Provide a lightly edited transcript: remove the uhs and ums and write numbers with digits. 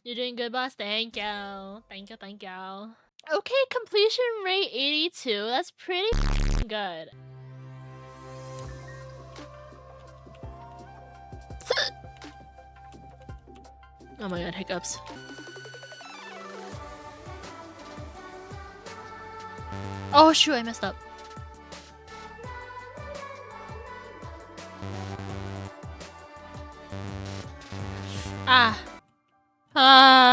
You're doing good, boss. Thank you. Thank you, thank you. Okay, completion rate 82. That's pretty good. Oh my god, hiccups. Oh shoot, I messed up. Ah. Ah.